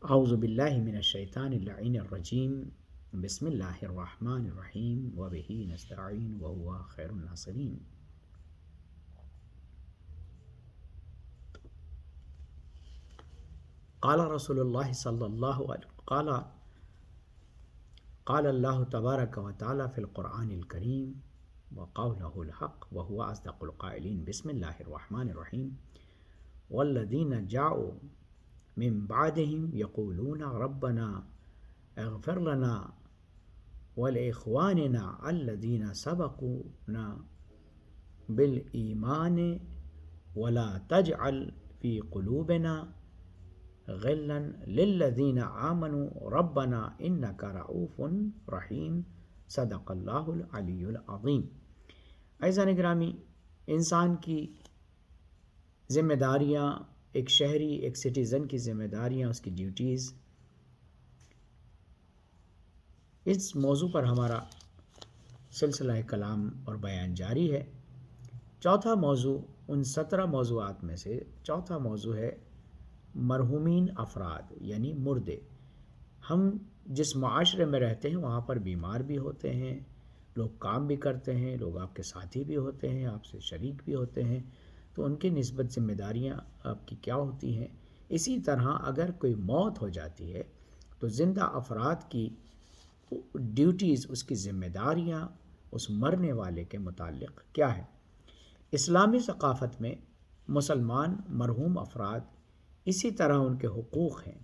اعوذ باللہ من الشیطان اللعین الرجیم بسم اللہ الرحمن الرحیم وبہ نستعین وہو خیر الناصرین۔ قال رسول اللہ صلی اللہ علیہ قال اللہ تبارک و تعالی فی القرآن الکریم وقولہ الحق وہو اصدق القائلین۔ بسم اللہ الرحمن الرحیم والذین جاؤوا من بعدهم یقولون ربنا اغفر لنا ولإخواننا الذین سبقونا بالایمان ولا تجعل فی قلوبنا غلا للذین آمنوا ربنا انک رؤوف رحیم۔ صدق اللہ العلی العظیم۔ عزیزان گرامی، انسان کی ذمہ داریاں، ایک شہری، ایک سٹیزن کی ذمہ داریاں، اس کی ڈیوٹیز، اس موضوع پر ہمارا سلسلہ کلام اور بیان جاری ہے۔ چوتھا موضوع، ان 17 موضوعات میں سے چوتھا موضوع ہے مرحومین افراد یعنی مردے۔ ہم جس معاشرے میں رہتے ہیں وہاں پر بیمار بھی ہوتے ہیں، لوگ کام بھی کرتے ہیں، لوگ آپ کے ساتھی بھی ہوتے ہیں، آپ سے شریک بھی ہوتے ہیں، تو ان کی نسبت ذمہ داریاں آپ کی کیا ہوتی ہیں۔ اسی طرح اگر کوئی موت ہو جاتی ہے تو زندہ افراد کی ڈیوٹیز، اس کی ذمہ داریاں اس مرنے والے کے متعلق کیا ہے۔ اسلامی ثقافت میں مسلمان مرحوم افراد اسی طرح ان کے حقوق ہیں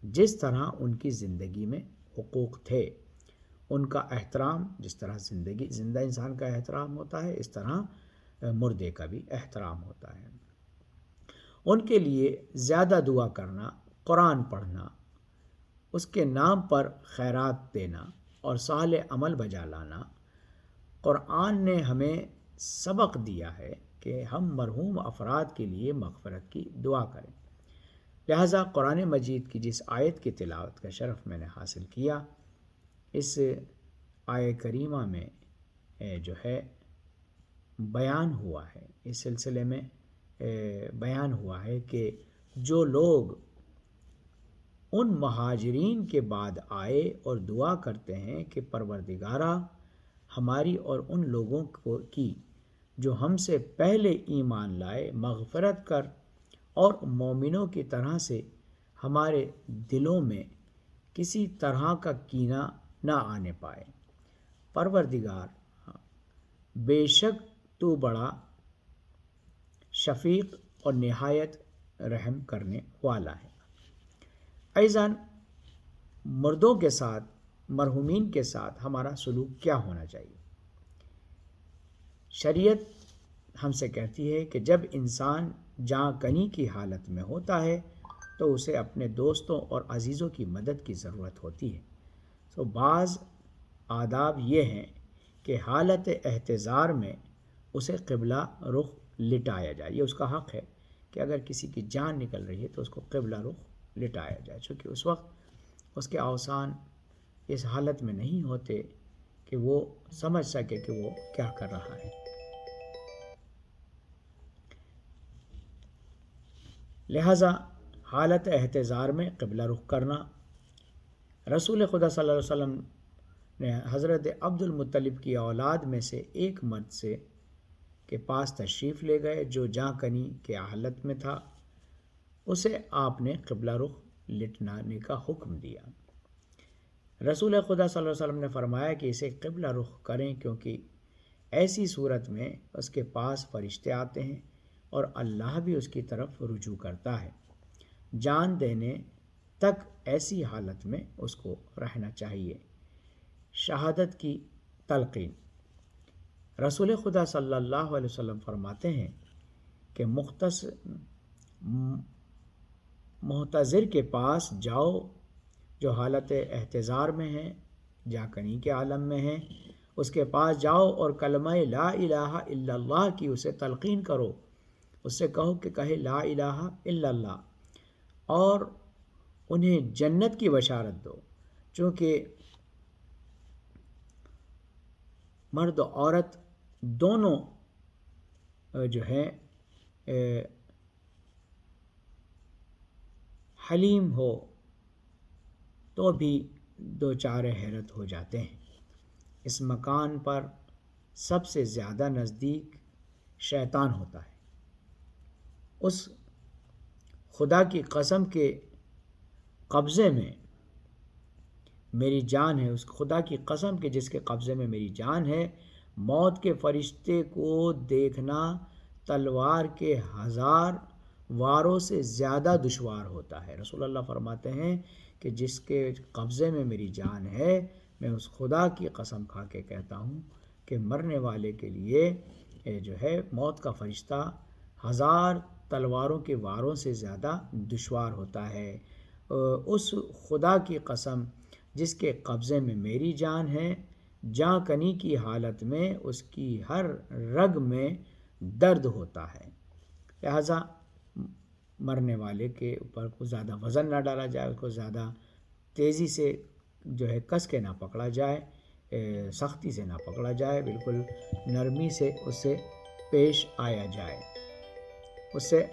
جس طرح ان کی زندگی میں حقوق تھے۔ ان کا احترام، جس طرح زندہ انسان کا احترام ہوتا ہے، اس طرح مردے کا بھی احترام ہوتا ہے۔ ان کے لیے زیادہ دعا کرنا، قرآن پڑھنا، اس کے نام پر خیرات دینا اور صالح عمل بجا لانا، قرآن نے ہمیں سبق دیا ہے کہ ہم مرحوم افراد کے لیے مغفرت کی دعا کریں۔ لہٰذا قرآن مجید کی جس آیت کی تلاوت کا شرف میں نے حاصل کیا، اس آیہ کریمہ میں جو ہے بیان ہوا ہے، اس سلسلے میں بیان ہوا ہے کہ جو لوگ ان مہاجرین کے بعد آئے اور دعا کرتے ہیں کہ پروردگارا ہماری اور ان لوگوں کی جو ہم سے پہلے ایمان لائے مغفرت کر، اور مومنوں کی طرح سے ہمارے دلوں میں کسی طرح کا کینہ نہ آنے پائے۔ پروردگار بے شک تو بڑا شفیق اور نہایت رحم کرنے والا ہے۔ عزیزان، مردوں کے ساتھ، مرحومین کے ساتھ ہمارا سلوک کیا ہونا چاہیے؟ شریعت ہم سے کہتی ہے کہ جب انسان جاں کنی کی حالت میں ہوتا ہے تو اسے اپنے دوستوں اور عزیزوں کی مدد کی ضرورت ہوتی ہے۔ تو بعض آداب یہ ہیں کہ حالت احتضار میں اسے قبلہ رخ لٹایا جائے۔ یہ اس کا حق ہے کہ اگر کسی کی جان نکل رہی ہے تو اس کو قبلہ رخ لٹایا جائے، چونکہ اس وقت اس کے اوسان اس حالت میں نہیں ہوتے کہ وہ سمجھ سکے کہ وہ کیا کر رہا ہے۔ لہٰذا حالت احتضار میں قبلہ رخ کرنا، رسول خدا صلی اللہ علیہ وسلم نے حضرت عبد المطلب کی اولاد میں سے ایک مرد سے کے پاس تشریف لے گئے جو جاں کنی کے حالت میں تھا۔ اسے آپ نے قبلہ رخ لٹانے کا حکم دیا۔ رسول خدا صلی اللہ علیہ وسلم نے فرمایا کہ اسے قبلہ رخ کریں، کیونکہ ایسی صورت میں اس کے پاس فرشتے آتے ہیں اور اللہ بھی اس کی طرف رجوع کرتا ہے۔ جان دینے تک ایسی حالت میں اس کو رہنا چاہیے۔ شہادت کی تلقین، رسول خدا صلی اللہ علیہ وسلم فرماتے ہیں کہ محتضر کے پاس جاؤ جو حالت احتضار میں ہیں، جاں کنی کے عالم میں ہیں، اس کے پاس جاؤ اور کلمہ لا الہ الا اللہ کی اسے تلقین کرو، اس سے کہو کہ کہے لا الہ الا اللہ، اور انہیں جنت کی بشارت دو، چونکہ مرد و عورت دونوں جو ہے حلیم ہو تو بھی دو چار حیرت ہو جاتے ہیں۔ اس مکان پر سب سے زیادہ نزدیک شیطان ہوتا ہے۔ اس خدا کی قسم کے قبضے میں میری جان ہے، اس خدا کی قسم کے جس کے قبضے میں میری جان ہے، موت کے فرشتے کو دیکھنا تلوار کے 1000 واروں سے زیادہ دشوار ہوتا ہے۔ رسول اللہ فرماتے ہیں کہ جس کے قبضے میں میری جان ہے، میں اس خدا کی قسم کھا کے کہتا ہوں کہ مرنے والے کے لیے جو ہے موت کا فرشتہ 1000 تلواروں کے واروں سے زیادہ دشوار ہوتا ہے۔ اس خدا کی قسم جس کے قبضے میں میری جان ہے، جاں کنی کی حالت میں اس کی ہر رگ میں درد ہوتا ہے، لہذا مرنے والے کے اوپر کو زیادہ وزن نہ ڈالا جائے، اس کو زیادہ تیزی سے جو ہے کس کے نہ پکڑا جائے، سختی سے نہ پکڑا جائے، بالکل نرمی سے اس سے پیش آیا جائے، اس سے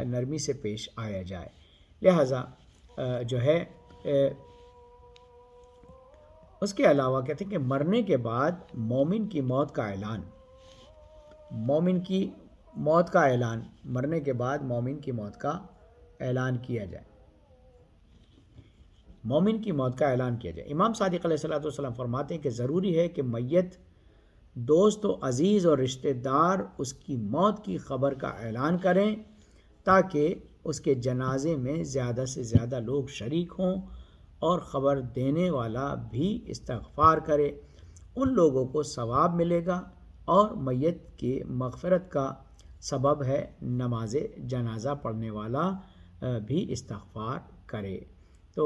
نرمی سے پیش آیا جائے۔ لہذا جو ہے اس کے علاوہ کہتے ہیں کہ مرنے کے بعد مومن کی موت کا اعلان، مومن کی موت کا اعلان، مرنے کے بعد مومن کی موت کا اعلان کیا جائے، مومن کی موت کا اعلان کیا جائے۔ امام صادق علیہ السلام فرماتے ہیں کہ ضروری ہے کہ میت دوست و عزیز اور رشتہ دار اس کی موت کی خبر کا اعلان کریں تاکہ اس کے جنازے میں زیادہ سے زیادہ لوگ شریک ہوں اور خبر دینے والا بھی استغفار کرے۔ ان لوگوں کو ثواب ملے گا اور میت کی مغفرت کا سبب ہے نماز جنازہ پڑھنے والا بھی استغفار کرے۔ تو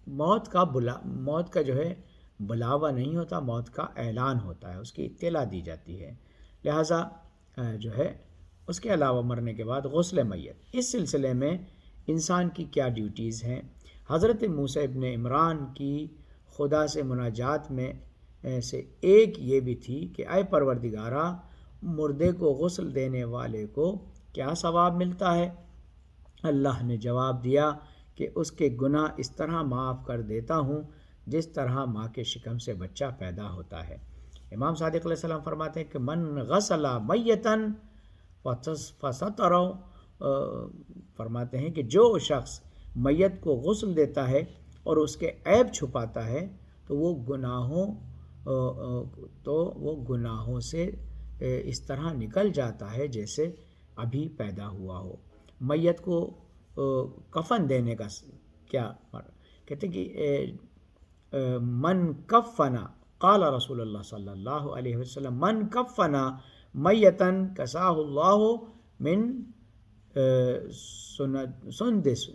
موت کا جو ہے بلاوا نہیں ہوتا، موت کا اعلان ہوتا ہے، اس کی اطلاع دی جاتی ہے۔ لہٰذا جو ہے اس کے علاوہ مرنے کے بعد غسل میت، اس سلسلے میں انسان کی کیا ڈیوٹیز ہیں؟ حضرت موسیٰ ابن عمران کی خدا سے مناجات میں سے ایک یہ بھی تھی کہ اے پروردگارا، مردے کو غسل دینے والے کو کیا ثواب ملتا ہے؟ اللہ نے جواب دیا کہ اس کے گناہ اس طرح معاف کر دیتا ہوں جس طرح ماں کے شکم سے بچہ پیدا ہوتا ہے۔ امام صادق علیہ السلام فرماتے ہیں کہ من غسل میتن فسترہ، فرماتے ہیں کہ جو شخص میت کو غسل دیتا ہے اور اس کے عیب چھپاتا ہے تو وہ گناہوں سے اس طرح نکل جاتا ہے جیسے ابھی پیدا ہوا ہو۔ میت کو کفن دینے کا کیا کہتے ہیں کہ من کفنا، قال رسول اللہ صلی اللہ علیہ وسلم من کفنا میتن کساہ اللہ من سندس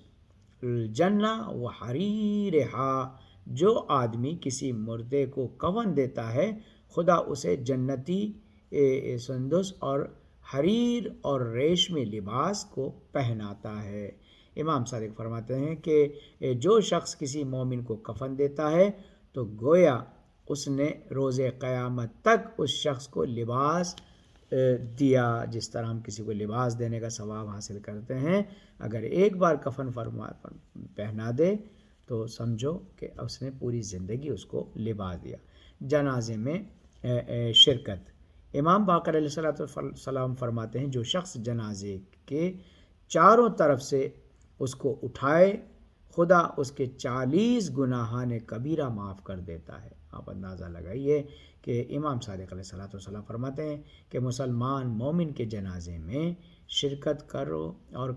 الجنہ وحریرہا، جو آدمی کسی مردے کو کفن دیتا ہے خدا اسے جنتی سندس اور حریر اور ریشمی لباس کو پہناتا ہے۔ امام صادق فرماتے ہیں کہ جو شخص کسی مومن کو کفن دیتا ہے تو گویا اس نے روز قیامت تک اس شخص کو لباس دیا، جس طرح ہم کسی کو لباس دینے کا ثواب حاصل کرتے ہیں۔ اگر ایک بار کفن پہنا دے تو سمجھو کہ اس نے پوری زندگی اس کو لباس دیا۔ جنازے میں شرکت، امام باقر علیہ السلام فرماتے ہیں جو شخص جنازے کے چاروں طرف سے اس کو اٹھائے خدا اس کے 40 گناہان کبیرہ معاف کر دیتا ہے۔ آپ اندازہ لگائیے کہ امام صادق علیہ السلام فرماتے ہیں کہ مسلمان مومن کے جنازے میں شرکت کرو، اور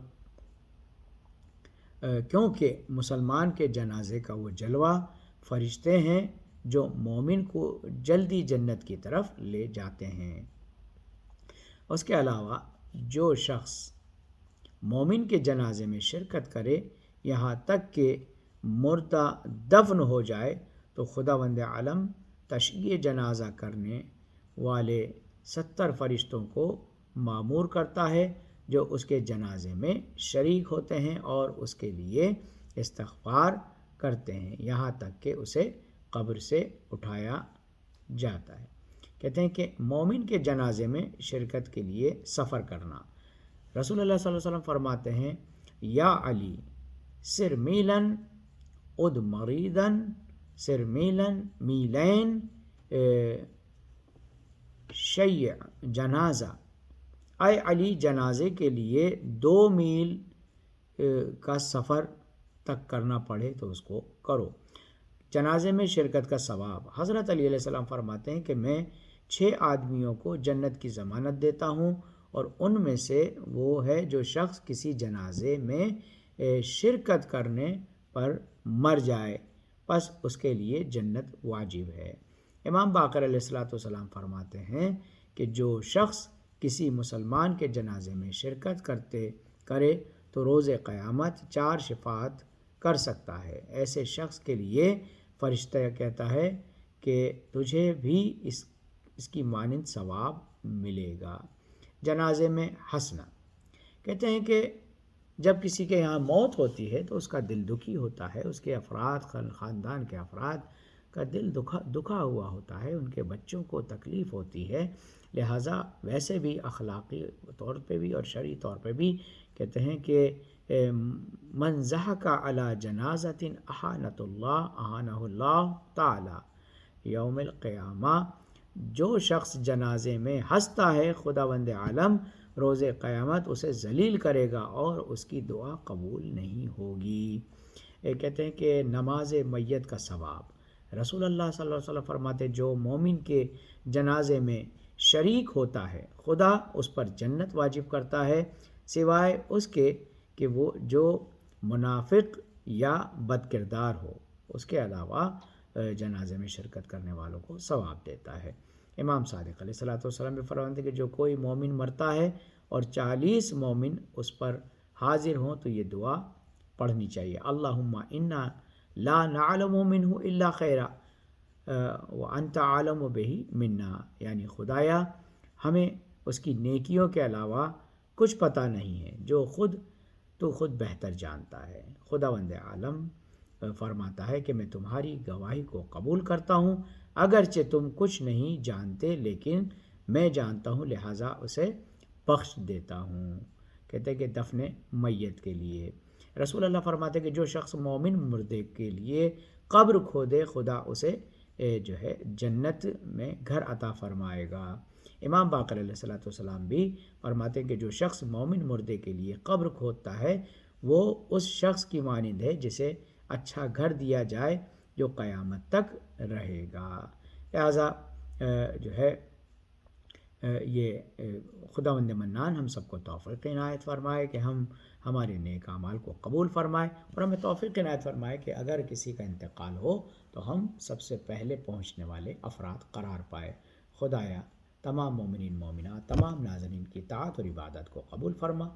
کیونکہ مسلمان کے جنازے کا وہ جلوہ فرشتے ہیں جو مومن کو جلدی جنت کی طرف لے جاتے ہیں۔ اس کے علاوہ جو شخص مومن کے جنازے میں شرکت کرے یہاں تک کہ مردہ دفن ہو جائے تو خداوند عالم تشییع جنازہ کرنے والے 70 فرشتوں کو مامور کرتا ہے جو اس کے جنازے میں شریک ہوتے ہیں اور اس کے لیے استغفار کرتے ہیں یہاں تک کہ اسے قبر سے اٹھایا جاتا ہے۔ کہتے ہیں کہ مومن کے جنازے میں شرکت کے لیے سفر کرنا، رسول اللہ صلی اللہ علیہ وسلم فرماتے ہیں یا علی سر میلن اد مریدن سر میلن میلین شیع جنازہ، اے علی جنازے کے لیے 2 میل کا سفر تک کرنا پڑے تو اس کو کرو۔ جنازے میں شرکت کا ثواب۔ حضرت علی علیہ السلام فرماتے ہیں کہ میں 6 آدمیوں کو جنت کی ضمانت دیتا ہوں، اور ان میں سے وہ ہے جو شخص کسی جنازے میں شرکت کرنے پر مر جائے، پس اس کے لیے جنت واجب ہے۔ امام باقر علیہ السلام فرماتے ہیں کہ جو شخص کسی مسلمان کے جنازے میں شرکت کرے تو روز قیامت 4 شفاعت کر سکتا ہے۔ ایسے شخص کے لیے فرشتہ کہتا ہے کہ تجھے بھی اس کی مانند ثواب ملے گا۔ جنازے میں ہنسنا۔ کہتے ہیں کہ جب کسی کے یہاں موت ہوتی ہے تو اس کا دل دکھی ہوتا ہے، اس کے افراد، خاندان کے افراد کا دل دکھا ہوا ہوتا ہے، ان کے بچوں کو تکلیف ہوتی ہے، لہٰذا ویسے بھی اخلاقی طور پہ بھی اور شرعی طور پہ بھی کہتے ہیں کہ من ضحک علی جنازۃ اہانہ اللہ تعالی یوم القیامہ، جو شخص جنازے میں ہنستا ہے خداوند عالم روز قیامت اسے ذلیل کرے گا اور اس کی دعا قبول نہیں ہوگی۔ کہتے ہیں کہ نماز میت کا ثواب۔ رسول اللہ صلی اللہ علیہ وسلم فرماتے جو مومن کے جنازے میں شریک ہوتا ہے خدا اس پر جنت واجب کرتا ہے، سوائے اس کے کہ وہ جو منافق یا بد کردار ہو، اس کے علاوہ جنازے میں شرکت کرنے والوں کو ثواب دیتا ہے۔ امام صادق علیہ السلام بھی فرماتے کہ جو کوئی مومن مرتا ہے اور 40 مومن اس پر حاضر ہوں تو یہ دعا پڑھنی چاہیے، اللہم انا لا نعلم منہ الا خیرا وانت عالم بہ منا، یعنی خدایا ہمیں اس کی نیکیوں کے علاوہ کچھ پتہ نہیں ہے، جو تو خود بہتر جانتا ہے۔ خداوند عالم فرماتا ہے کہ میں تمہاری گواہی کو قبول کرتا ہوں، اگرچہ تم کچھ نہیں جانتے لیکن میں جانتا ہوں، لہٰذا اسے بخش دیتا ہوں۔ کہتے ہیں کہ دفن میت کے لیے رسول اللہ فرماتے ہیں کہ جو شخص مومن مردے کے لیے قبر کھودے خدا اسے جو ہے جنت میں گھر عطا فرمائے گا۔ امام باقر علیہ السلام بھی فرماتے ہیں کہ جو شخص مومن مردے کے لیے قبر کھودتا ہے وہ اس شخص کی مانند ہے جسے اچھا گھر دیا جائے جو قیامت تک رہے گا۔ لہٰذا جو ہے یہ خداوند منان ہم سب کو توفیق عنایت فرمائے کہ ہم ہمارے نیک اعمال کو قبول فرمائے، اور ہمیں توفیق عنایت فرمائے کہ اگر کسی کا انتقال ہو تو ہم سب سے پہلے پہنچنے والے افراد قرار پائے۔ خدایا تمام مومنین مومنات، تمام ناظرین کی طاعت اور عبادت کو قبول فرما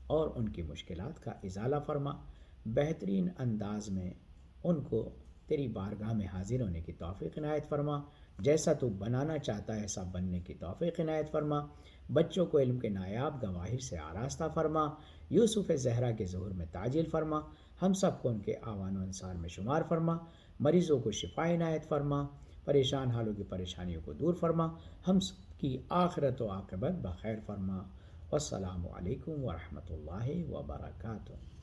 اور ان کی مشکلات کا ازالہ فرما، بہترین انداز میں ان کو تیری بارگاہ میں حاضر ہونے کی توفیق عنایت فرما، جیسا تو بنانا چاہتا ہے ایسا بننے کی توفیق عنایت فرما، بچوں کو علم کے نایاب گواہر سے آراستہ فرما، یوسف زہرا کے ظہور میں تعجیل فرما، ہم سب کو ان کے آوان و انصار میں شمار فرما، مریضوں کو شفا عنایت فرما، پریشان حالوں کی پریشانیوں کو دور فرما، ہم سب کی آخرت و عاقبت بخیر فرما۔ والسلام علیکم ورحمۃ اللہ وبرکاتہ۔